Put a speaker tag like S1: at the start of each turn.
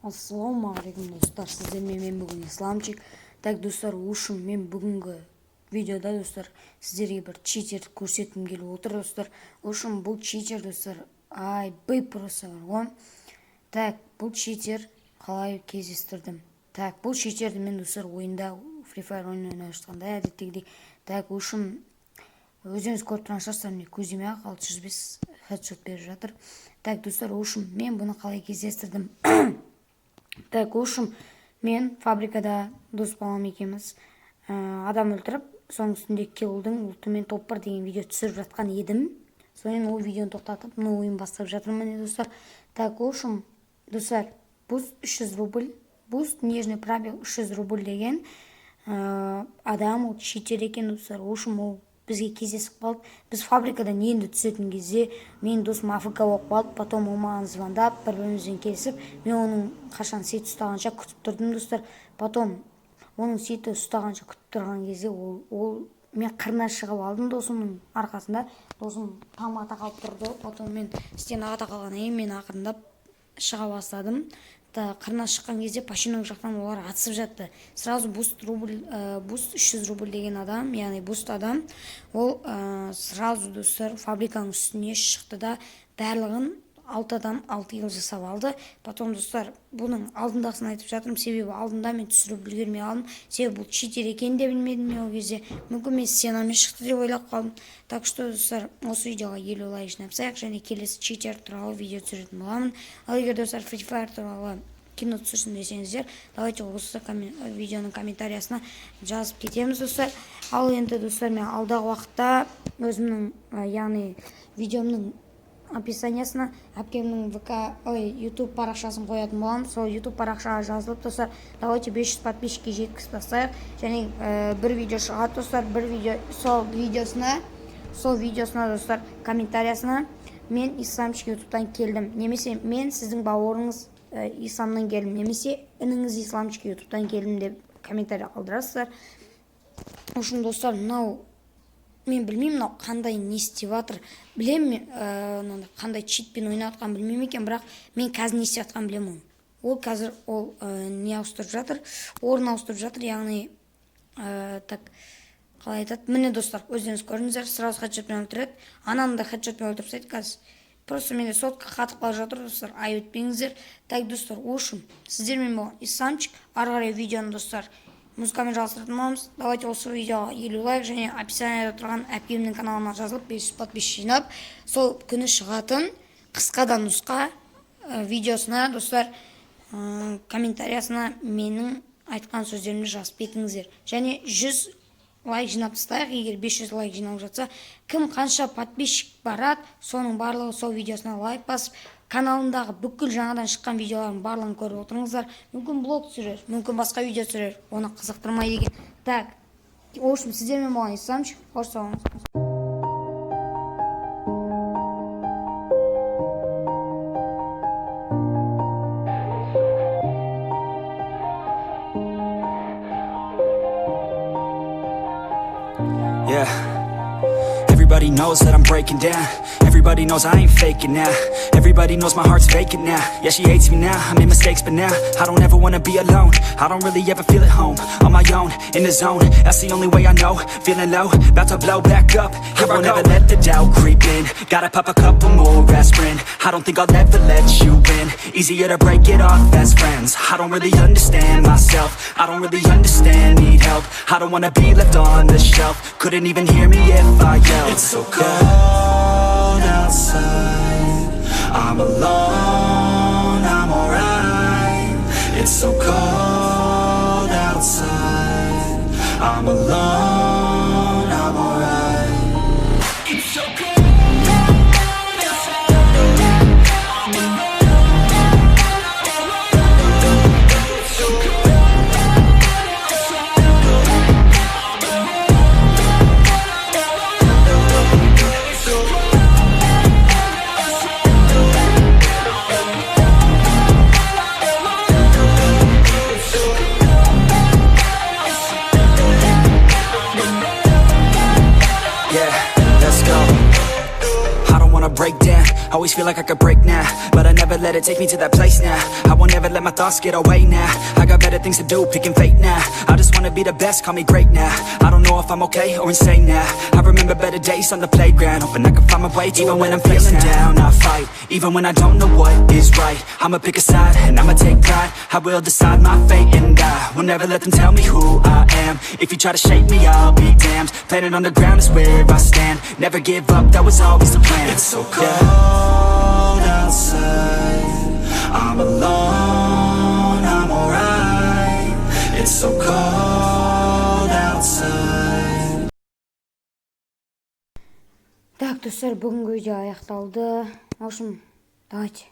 S1: Ассалаумағалейкум достар, сіздермен мен бүгін исламчик. Так достар, ушым мен бүгінгі видеода достар сіздерге бір читерді көрсеткім келіп отыр достар. Ушым бұл читер достар айбай просто бар ғой. Так, бұл читер қалай кездестірдім. Так, бұл читерді мен достар ойында Free Fire ойнап жатқанда әдеттегідей. Так, ушым өзіңіз көріп тұрған шығарсыздар, міне көзіме 605 хедшот беріп жатыр. Так достар, ушым мен бұны қалай кездестірдім. Так, ушым мен фабрикада дос балам екеуміз адам өлтіріп, соның үстінде киллдың ультымен топ-1 деген видео түсіріп жатқан едім. Содан ол видеоны тоқтатып, мына ойын бастап жатырмын достар. Так, ушым достар, буст 300 рубль, буст нежный пробел 300 рубль деген адам ол читер екен достар. Ушым ол бізге кездесіп қалды. Біз фабрикадан енді түсетін кезде мен досым АФК болып қалды. Потом ол маған звондап, бір-бірімізбен келісіп, мен оның қашан сет ұстағанша күтіп тұрдым достар. Потом оның сеті ұстағанша күтіп тұрған кезде ол мен қырына шығып алдым досымның арқасында. Досым там ата қалып тұрды. Потом мен стенаға тақалғаннан кейін мен ақырындап шыға бастадым. Қырына шыққан кезде пашинок жақтан олар атысып жатты. Сразу буст 300 рубль деген адам, яғни буст адам, ол сразу достар фабриканың үстіне шықты да барлығын 6-дан 6 ел жасап алды. Потом достар бұның алдындағысын айтып жатырмын, себебі алдында мен түсіріп үлгермей алдым. Себебі бұл читер екен де білмедім мен ол кезде. Мүмкін мен стенамен шықты деп ойлап қалдым. Так что достар, осы видеоға елу лайк жинапсақ, және келесі читер туралы видео түсіретін боламын. Ал егер достар Free Fire туралы кино түсірсін десеңіздер, давайте осы видеоның комментариясына жазып кетеміз достар. Ал енді достар, мен алдағы уақытта өзімнің, яғни видеомның описаниясына әпкемнің YouTube парақшасын қоятын боламын. Сол YouTube парақшаға жазылып достар, давайте 500 подписчикке жеткізіп тастайық. Және бір видео шығады достар, сол видеосына достар комментариясына мен исламчик YouTube'дан келдім, немесе мен сіздің бауырыңыз исламнан келдім, немесе ініңіз исламчик YouTube'дан келдім деп комментария қалдырасыздар. Үшін достар, мынау мен білмеймін, мынау қандай не істеп жатыр. Білемін, қандай читпен ойнатқан білмеймін екен, бірақ мен қазір не істеп жатқан білемін. Ол қазір ол не ауыстырып жатыр, орын ауыстырып жатыр, яғни так қалай айтады. Міне достар, өздеріңіз көрдіңіздер, сразу хедшотпен өлтіреді. Ананы да хедшотпен өлтіріп тастайды қазір. Просто менде сотқа қатып қалып жатыр достар, ай өтпеңіздер. Так достар, ошым сіздермен болған исламчик. Ары қарай видеоны достар музыкамен жалғастыратын боламыз. Давайте осы видеоға 50 лайк және описанияда тұрған әпкемнің каналына жазылып 500 подписчик жинап, сол күні шығатын қысқадан нұсқа видеосына достар комментариясына менің айтқан сөздерімді жазып кетіңіздер. Және 100 лайк жинап тастайық. Егер 500 лайк жинап жатса, кім қанша подписчик барады, соның барлығы сол видеосына лайк басып, каналындағы бүкіл жаңадан шыққан видеолардың барлығын көріп отырыңыздар. Мүмкін блог түсірер, мүмкін басқа видео түсірер, оны қызықтырмайды екен. Так, ошым сіздермен болған исламчик, қош сау
S2: Yeah, everybody knows that I'm breaking down. Everybody knows I ain't faking now. Everybody knows my heart's vacant now. Yeah, she hates me now, I made mistakes but now I don't ever wanna be alone. I don't really ever feel at home. On my own, in the zone, that's the only way I know. Feeling low, about to blow back up. Here I won't ever let the doubt creep in. Gotta pop a couple more aspirin. I don't think I'll ever let you in. Easier to break it off best friends. I don't really understand myself. I don't really understand, need help. I don't wanna be left on the shelf. Couldn't even hear me if I yelled. It's so cold outside, I'm alone, I'm alright. It's so cold outside, I'm alone, I'm alright. It's so cold. Break down, always feel like I could break now, but I never let it gotta take me to that place now. I won't ever let my thoughts get away now. I got better things to do, picking fate now. I just wanna be the best, call me great now. I don't know if I'm okay or insane now. I remember better days on the playground, hoping I can find my way to even when I'm feeling down, I fight. Even when I don't know what is right, I'ma pick a side and I'ma take pride. I will decide my fate and I will never let them tell me who I am. If you try to shake me, I'll be damned. Planet on the ground is where I stand. Never give up, that was always the plan. It's so cold outside, I'm alone, I'm alright. It's so cold outside.
S1: Так, достар, бүгінгі видео аяқталды. В общем, давайте.